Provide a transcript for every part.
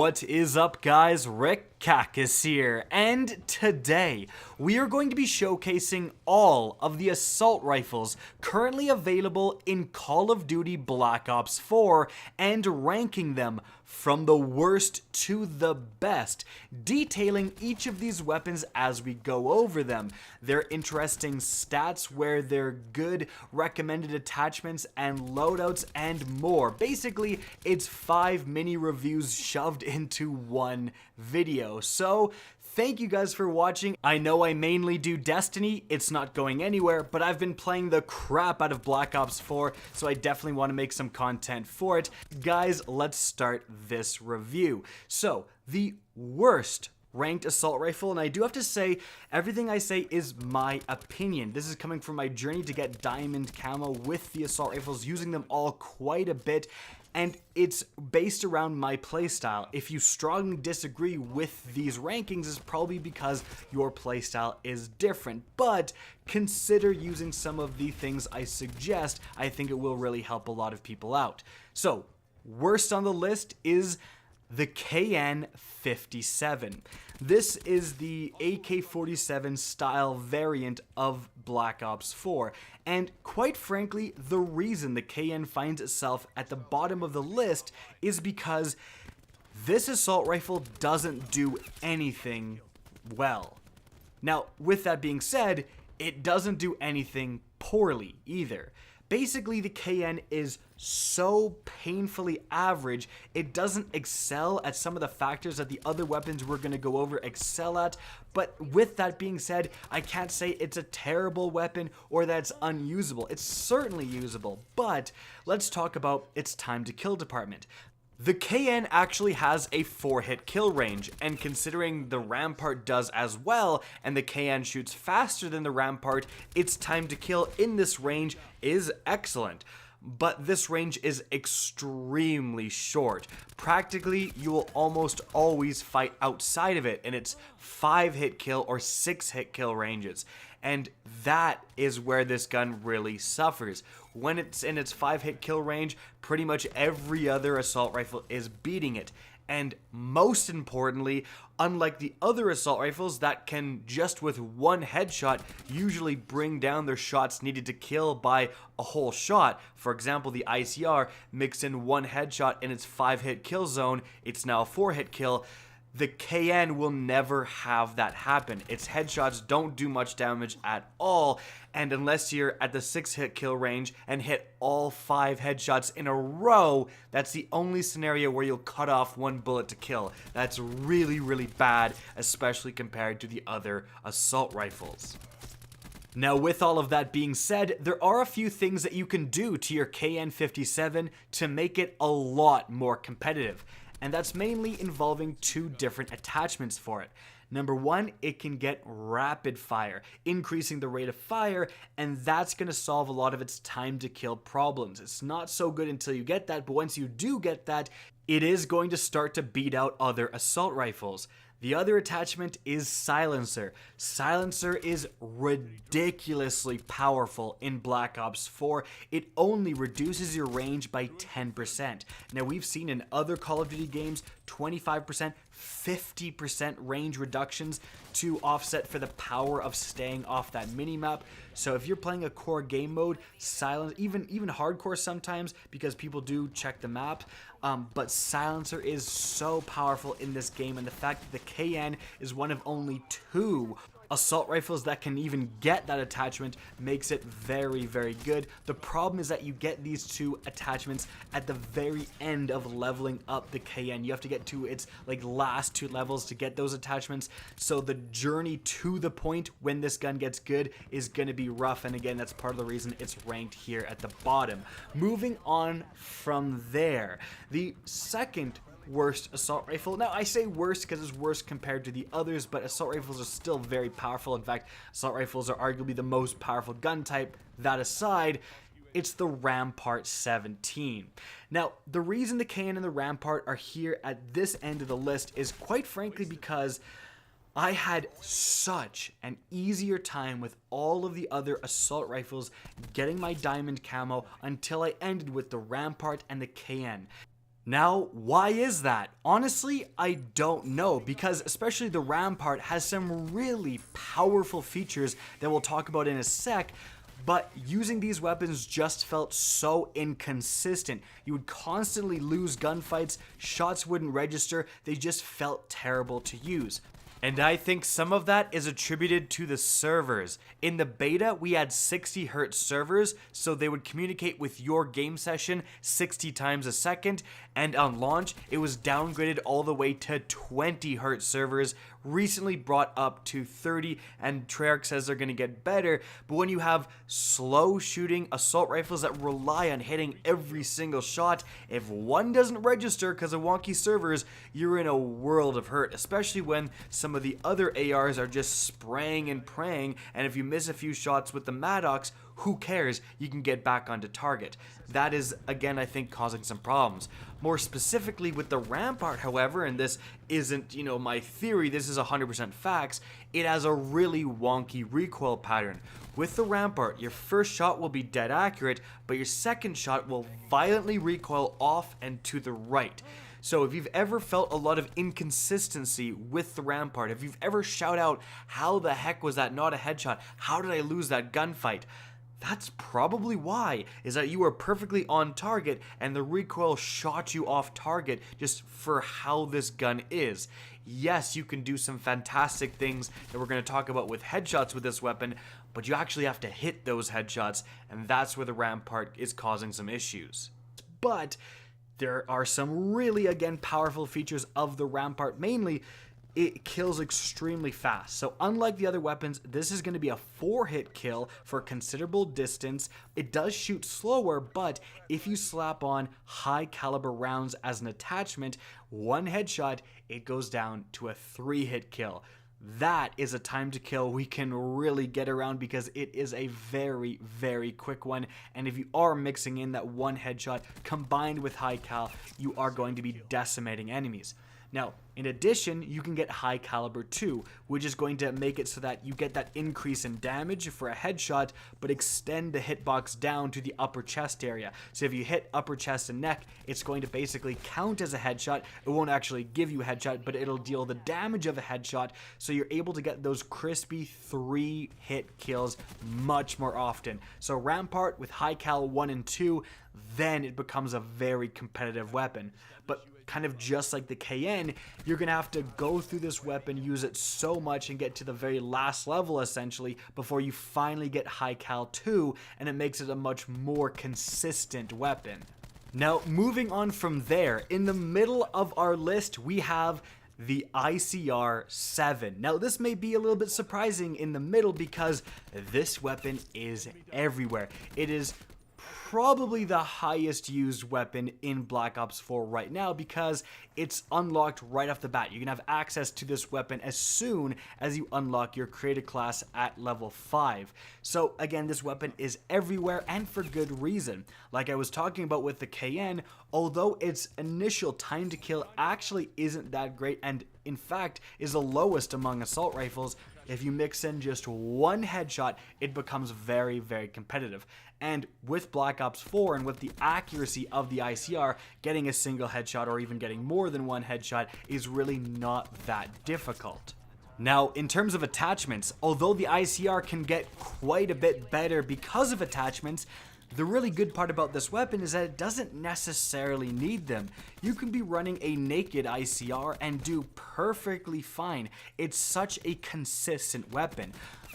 What is up, guys? Rick Cacus here, and today we are going to be showcasing all of the assault rifles currently available in Call of Duty Black Ops 4 and ranking them from the worst to the best, detailing each of these weapons as we go over them, their interesting stats, where they're good, recommended attachments and loadouts, and more. Basically, it's 5 mini reviews shoved into one video. So thank you guys for watching. I know I mainly do Destiny, it's not going anywhere, but I've been playing the crap out of Black Ops 4, so I definitely want to make some content for it. Guys, let's start this review. So, the worst ranked assault rifle, and I do have to say, everything I say is my opinion. This is coming from my journey to get diamond camo with the assault rifles, using them all quite a bit, and it's based around my playstyle. If you strongly disagree with these rankings, it's probably because your playstyle is different, but consider using some of the things I suggest. I think it will really help a lot of people out. So, worst on the list is the KN-57. This is the AK-47 style variant of Black Ops 4, and quite frankly, the reason the KN finds itself at the bottom of the list is because this assault rifle doesn't do anything well. Now, with that being said, it doesn't do anything poorly either. Basically, the KN is so painfully average, it doesn't excel at some of the factors that the other weapons we're going to go over excel at. But with that being said, I can't say it's a terrible weapon or that it's unusable. It's certainly usable, but let's talk about its time to kill department. The KN actually has a 4-hit kill range, and considering the Rampart does as well, and the KN shoots faster than the Rampart, its time to kill in this range is excellent. But this range is extremely short. Practically, you will almost always fight outside of it in its 5-hit kill or 6-hit kill ranges. And that is where this gun really suffers. When it's in its 5-hit kill range, pretty much every other assault rifle is beating it. And most importantly, unlike the other assault rifles that can just with one headshot usually bring down their shots needed to kill by a whole shot. For example, the ICR, mix in one headshot in its 5-hit kill zone, it's now a 4-hit kill. The KN will never have that happen. Its headshots don't do much damage at all, and unless you're at the 6-hit kill range and hit all 5 headshots in a row, that's the only scenario where you'll cut off one bullet to kill. That's really, really bad, especially compared to the other assault rifles. Now, with all of that being said, there are a few things that you can do to your KN-57 to make it a lot more competitive. And that's mainly involving 2 different attachments for it. Number 1, it can get rapid fire, increasing the rate of fire, and that's going to solve a lot of its time to kill problems. It's not so good until you get that, but once you do get that, it is going to start to beat out other assault rifles. The other attachment is Silencer. Silencer is ridiculously powerful in Black Ops 4. It only reduces your range by 10%. Now, we've seen in other Call of Duty games 25%, 50% range reductions to offset for the power of staying off that minimap. So if you're playing a core game mode, even hardcore sometimes, because people do check the map, but Silencer is so powerful in this game, and the fact that the KN is one of only 2 assault rifles that can even get that attachment makes it very, very good. The problem is that you get these 2 attachments at the very end of leveling up the KN. You have to get to its last 2 levels to get those attachments, so the journey to the point when this gun gets good is going to be rough, and again, that's part of the reason it's ranked here at the bottom. Moving on from there, the second worst assault rifle. Now, I say worst because it's worse compared to the others, but assault rifles are still very powerful. In fact, assault rifles are arguably the most powerful gun type. That aside, it's the Rampart 17. Now, the reason the KN and the Rampart are here at this end of the list is quite frankly because I had such an easier time with all of the other assault rifles getting my diamond camo until I ended with the Rampart and the KN. Now, why is that? Honestly, I don't know, because especially the Rampart has some really powerful features that we'll talk about in a sec, but using these weapons just felt so inconsistent. You would constantly lose gunfights, shots wouldn't register, they just felt terrible to use. And I think some of that is attributed to the servers. In the beta, we had 60 Hz servers, so they would communicate with your game session 60 times a second, and on launch, it was downgraded all the way to 20 Hz servers, recently brought up to 30, and Treyarch says they're going to get better. But when you have slow shooting assault rifles that rely on hitting every single shot, if one doesn't register because of wonky servers, you're in a world of hurt, especially when some of the other ARs are just spraying and praying, and if you miss a few shots with the MADDOX, who cares? You can get back onto target. That is, again, I think, causing some problems. More specifically with the Rampart, however, and this isn't, my theory, this is 100% facts, it has a really wonky recoil pattern. With the Rampart, your first shot will be dead accurate, but your second shot will violently recoil off and to the right. So if you've ever felt a lot of inconsistency with the Rampart, if you've ever shouted out, how the heck was that not a headshot? How did I lose that gunfight? That's probably why, is that you were perfectly on target and the recoil shot you off target just for how this gun is. Yes, you can do some fantastic things that we're going to talk about with headshots with this weapon, but you actually have to hit those headshots, and that's where the Rampart is causing some issues. But there are some really, again, powerful features of the Rampart. Mainly, it kills extremely fast. So unlike the other weapons, this is going to be a 4-hit kill for a considerable distance. It does shoot slower, but if you slap on high caliber rounds as an attachment, one headshot, it goes down to a 3-hit kill. That is a time to kill we can really get around because it is a very, very quick one. And if you are mixing in that one headshot combined with high cal, you are going to be decimating enemies. Now, in addition, you can get high caliber too, which is going to make it so that you get that increase in damage for a headshot, but extend the hitbox down to the upper chest area. So if you hit upper chest and neck, it's going to basically count as a headshot. It won't actually give you a headshot, but it'll deal the damage of a headshot, so you're able to get those crispy 3-hit kills much more often. So Rampart with high cal 1 and 2, then it becomes a very competitive weapon. But kind of just like the KN, you're going to have to go through this weapon, use it so much, and get to the very last level, essentially, before you finally get high cal 2, and it makes it a much more consistent weapon. Now, moving on from there, in the middle of our list, we have the ICR-7. Now, this may be a little bit surprising in the middle because this weapon is everywhere. It is probably the highest used weapon in Black Ops 4 right now because it's unlocked right off the bat. You can have access to this weapon as soon as you unlock your creator class at level 5. So again, this weapon is everywhere and for good reason. Like I was talking about with the KN, although its initial time to kill actually isn't that great and in fact is the lowest among assault rifles, if you mix in just one headshot, it becomes very, very competitive. And with Black Ops 4 and with the accuracy of the ICR, getting a single headshot or even getting more than one headshot is really not that difficult. Now, in terms of attachments, although the ICR can get quite a bit better because of attachments, the really good part about this weapon is that it doesn't necessarily need them. You can be running a naked ICR and do perfectly fine. It's such a consistent weapon.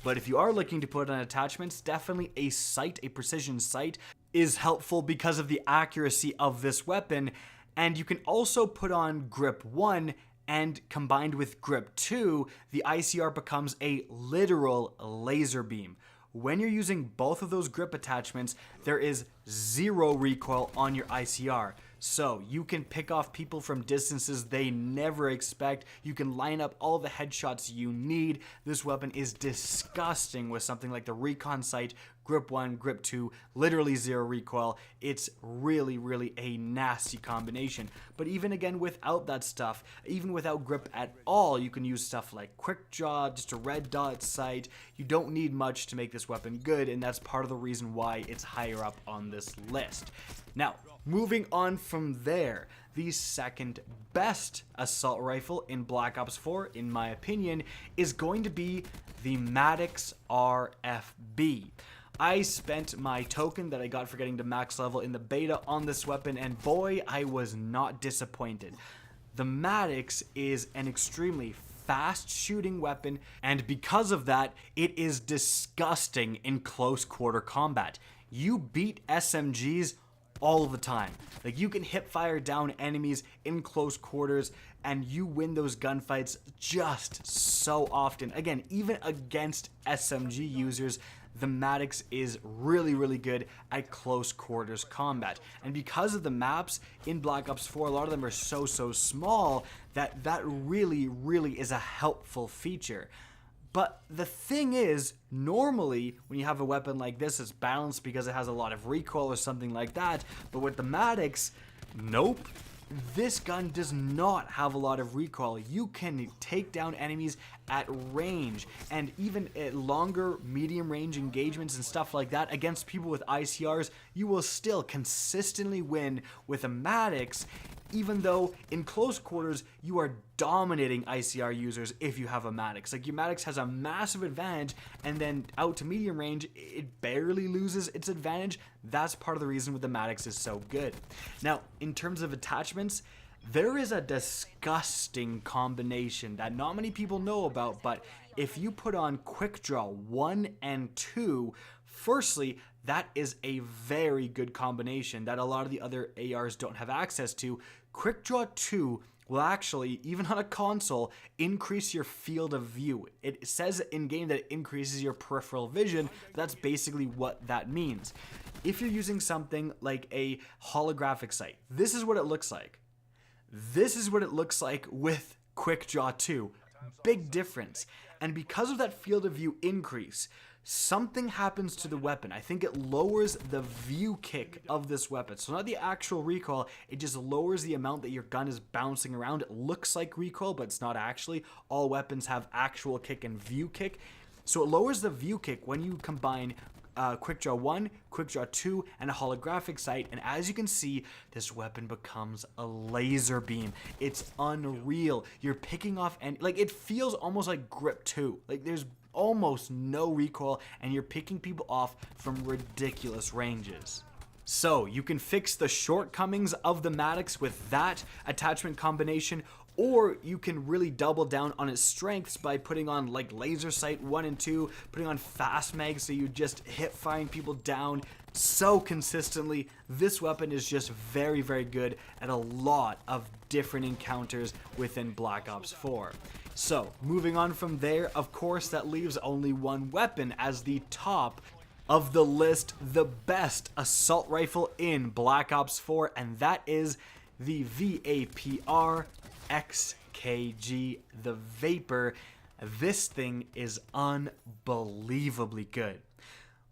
But if you are looking to put on attachments, definitely a sight, a precision sight, is helpful because of the accuracy of this weapon. And you can also put on grip 1, and combined with grip 2, the ICR becomes a literal laser beam. When you're using both of those grip attachments, there is 0 recoil on your ICR. So you can pick off people from distances they never expect. You can line up all the headshots you need. This weapon is disgusting with something like the recon sight, grip 1, grip 2, literally 0 recoil. It's really, really a nasty combination. But even again, without that stuff, even without grip at all, you can use stuff like quick draw, just a red dot sight. You don't need much to make this weapon good, and that's part of the reason why it's higher up on this list. Now, Moving on from there, the second best assault rifle in Black Ops 4, in my opinion, is going to be the MADDOX RFB. I spent my token that I got for getting to max level in the beta on this weapon, and boy, I was not disappointed. The MADDOX is an extremely fast shooting weapon, and because of that, it is disgusting in close quarter combat. You beat SMGs all the time. Like, you can hip fire down enemies in close quarters and you win those gunfights just so often. Again, even against SMG users, the MADDOX is really good at close quarters combat. And because of the maps in Black Ops 4, a lot of them are so small that really is a helpful feature. But the thing is, normally when you have a weapon like this, it's balanced because it has a lot of recoil or something like that. But with the MADDOX, nope. This gun does not have a lot of recoil. You can take down enemies at range, and even at longer medium range engagements and stuff like that against people with ICRs, you will still consistently win with a MADDOX, even though in close quarters you are dominating ICR users if you have a MADDOX. Like, your MADDOX has a massive advantage, and then out to medium range it barely loses its advantage. That's part of the reason why the MADDOX is so good. Now, in terms of attachments, there is a disgusting combination that not many people know about, but if you put on Quick Draw 1 and 2, firstly, that is a very good combination that a lot of the other ARs don't have access to. Quick Draw 2 will actually, even on a console, increase your field of view. It says in-game that it increases your peripheral vision. That's basically what that means. If you're using something like a holographic sight, this is what it looks like. This is what it looks like with Quick Draw 2. Big difference. And because of that field of view increase, something happens to the weapon. I think it lowers the view kick of this weapon. So not the actual recoil, it just lowers the amount that your gun is bouncing around. It looks like recoil, but it's not actually. All weapons have actual kick and view kick. So it lowers the view kick when you combine Quick Draw 1, Quick Draw 2, and a holographic sight, and as you can see, this weapon becomes a laser beam. It's unreal. You're picking off, and like, it feels almost like Grip 2. Like, there's almost no recoil, and you're picking people off from ridiculous ranges. So you can fix the shortcomings of the MADDOX with that attachment combination, or you can really double down on its strengths by putting on like laser sight 1 and 2, putting on fast mag so you just hip firing people down so consistently. This weapon is just very good at a lot of different encounters within Black Ops 4. So moving on from there, of course that leaves only one weapon as the top of the list, the best assault rifle in Black Ops 4, and that is the VAPR-XKG, the Vapor. This thing is unbelievably good.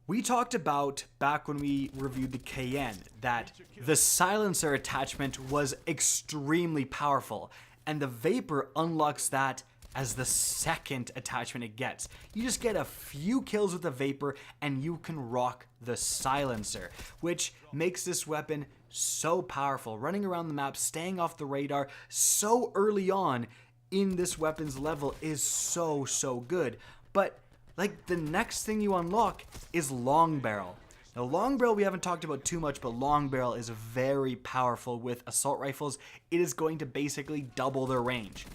We talked about, back when we reviewed the KN, that the silencer attachment was extremely powerful, and the Vapor unlocks that as the second attachment it gets. You just get a few kills with the Vapor and you can rock the silencer, which makes this weapon so powerful. Running around the map, staying off the radar so early on in this weapon's level is so good. But like, the next thing you unlock is long barrel. Now, long barrel we haven't talked about too much, but long barrel is very powerful with assault rifles. It is going to basically double their range.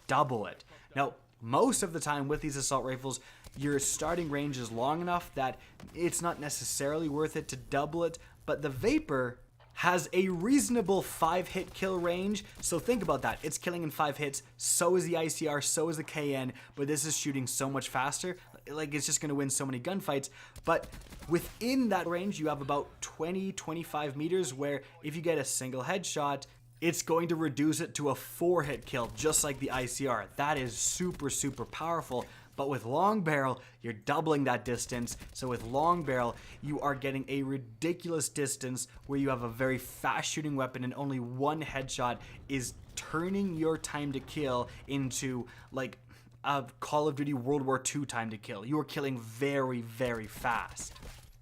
Double it. Now, most of the time with these assault rifles, your starting range is long enough that it's not necessarily worth it to double it, but the Vapor has a reasonable 5-hit kill range, so think about that. It's killing in 5 hits, so is the ICR, so is the KN, but this is shooting so much faster, like, it's just going to win so many gunfights. But within that range, you have about 20-25 meters, where if you get a single headshot, it's going to reduce it to a 4-hit kill, just like the ICR. That is super powerful. But with long barrel, you're doubling that distance. So with long barrel, you are getting a ridiculous distance where you have a very fast shooting weapon, and only one headshot is turning your time to kill into like a Call of Duty World War II time to kill. You are killing very fast.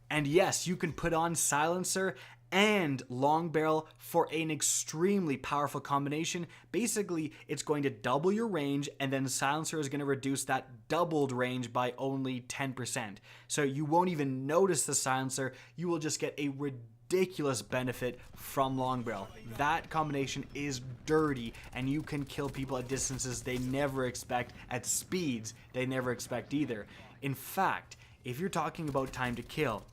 And yes, you can put on silencer and long barrel for an extremely powerful combination. Basically, it's going to double your range, and then silencer is going to reduce that doubled range by only 10%. So you won't even notice the silencer, you will just get a ridiculous benefit from long barrel. That combination is dirty, and you can kill people at distances they never expect, at speeds they never expect either. In fact, if you're talking about time to kill,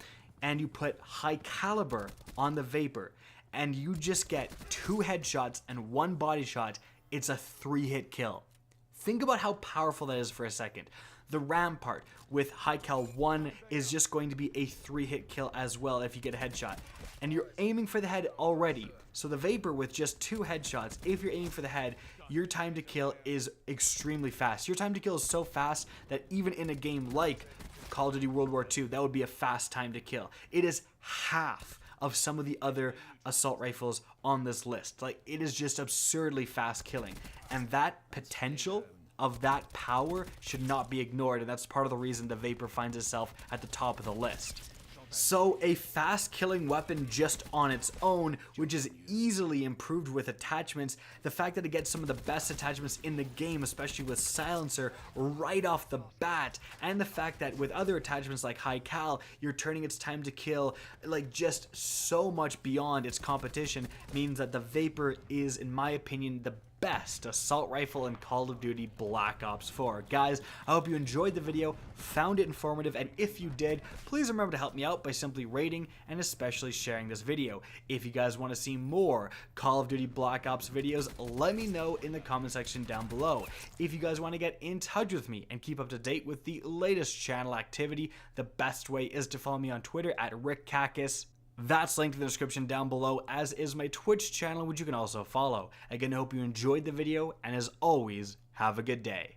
and you put high caliber on the VAPR, and you just get 2 headshots and 1 body shot, it's a 3-hit kill. Think about how powerful that is for a second. The Rampart with high cal 1 is just going to be a 3-hit kill as well if you get a headshot. And you're aiming for the head already. So the VAPR with just 2 headshots, if you're aiming for the head, your time to kill is extremely fast. Your time to kill is so fast that even in a game like Call of Duty World War II, that would be a fast time to kill. It is half of some of the other assault rifles on this list. Like, it is just absurdly fast killing. And that potential of that power should not be ignored, and that's part of the reason the VAPR finds itself at the top of the list. So a fast killing weapon just on its own, which is easily improved with attachments, the fact that it gets some of the best attachments in the game, especially with silencer right off the bat, and the fact that with other attachments like high cal, you're turning its time to kill like just so much beyond its competition, means that the VAPR is, in my opinion, the best assault rifle in Call of Duty Black Ops 4. Guys, I hope you enjoyed the video, found it informative, and if you did, please remember to help me out by simply rating and especially sharing this video. If you guys want to see more Call of Duty Black Ops videos, let me know in the comment section down below. If you guys want to get in touch with me and keep up to date with the latest channel activity, the best way is to follow me on Twitter at RickCacus. That's linked in the description down below, as is my Twitch channel, which you can also follow. Again, I hope you enjoyed the video, and as always, have a good day.